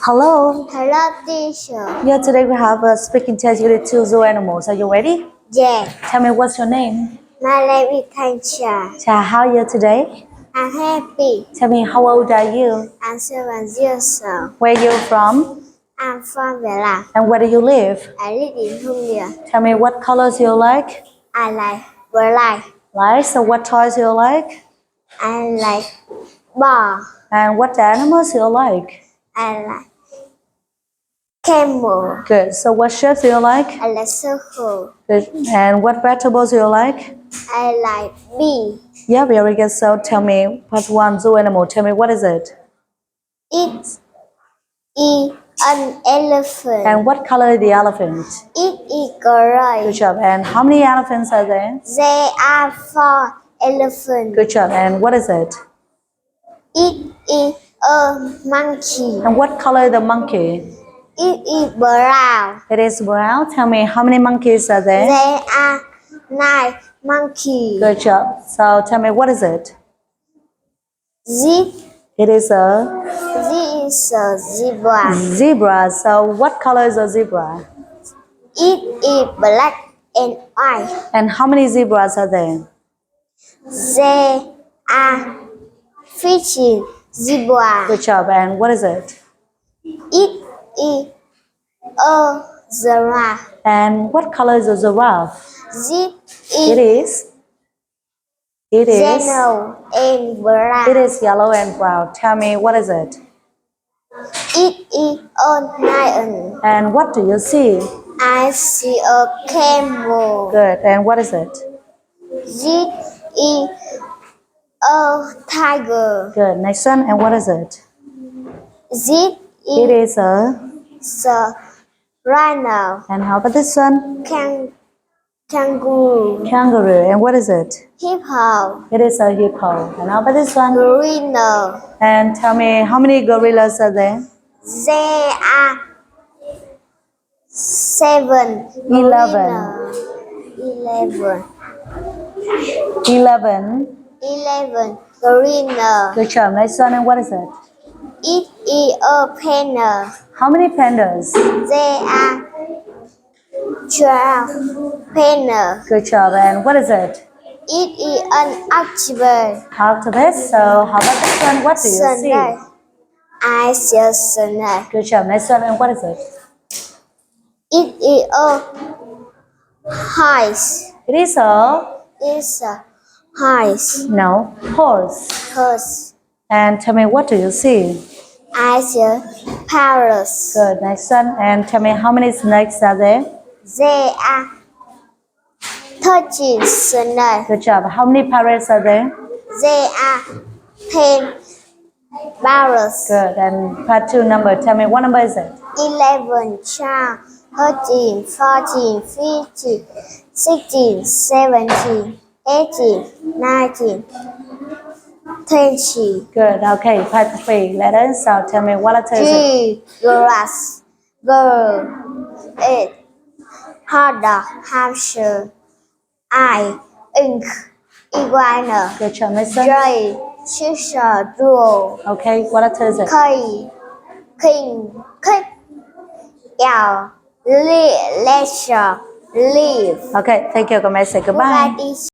Hello. Hello, teacher. Yeah, today we have a speaking test unit 2 zoo animals. Are you ready? Yeah, Tell me what's your name? my name is Thanh Trà. Cha, how are you today? I'm happy. Tell me how old are you? I'm 7 years old. Where you from? I'm from Vietnam. And where do you live? I live in Hưng Yên. Tell me what colors you like? I like black. Like, so what toys you like? I like ball. And what animals you like? I like camel. Good. So what shapes you like? I like circle. Good. And what vegetables you like? I like bee. Yeah, very good. So tell me what's one zoo animal. Tell me what is it? It is an elephant. And what color is the elephant? It is gray. Good job. And how many elephants are there? There are 4 elephants. Good job. And what is it? It is a monkey. And what color is the monkey? It is brown. It is brown. Tell me how many monkeys are there? There are 9 monkeys. Good job. So tell me what is it? This It is a is a zebra. zebra. So what color is a zebra? It is black and white. And how many zebras are there? There are 15 zebra. Good job. And what is it? It is a giraffe. And what color is a giraffe? This It is is. It is. yellow and brown. It is yellow and brown. Tell me what is it? It is a lion. And what do you see? I see a camel. Good. And what is it? This is a tiger. Good. Next one. And what is it? This It is is a. a rhino. And how about this one? Kangaroo. Kangaroo. And what is it? Hippo. It is a hippo. And how about this one? Gorilla. And tell me how many gorillas are there? There are 7. 11. 11. 11. 11 gorilla. Good job. Next one. And what is it? It is a panda. How many pandas? There are 12 pandas. Good job. And what is it? It is an octopus. Octopus. So how about this one? What do you see? Snake. I see a snake. Good job. Next one. And what is it? It is a horse. It is a. It's a horse. No. Horse. Horse. And tell me what do you see? I see a parrot. Good. Next one. And tell me how many snakes are there? There are 13 snakes. Good job. How many parrots are there? There are 10 parrots. Good. And part 2 number. Tell me what number is it? 11, 12, 13, 14, 15, 16, 17, 18, 19, 20. Good. Okay. Part 3 letters. So tell me what letter is it? G, grass, girl, 8, hot dog, hamster, I, ink, iguana, Good job. Next one. J, scissor, rule, Okay. What letter is it? K, king, kick, L, leisure, leave. Okay. Thank you. Goodbye. Say goodbye. Goodbye, teacher.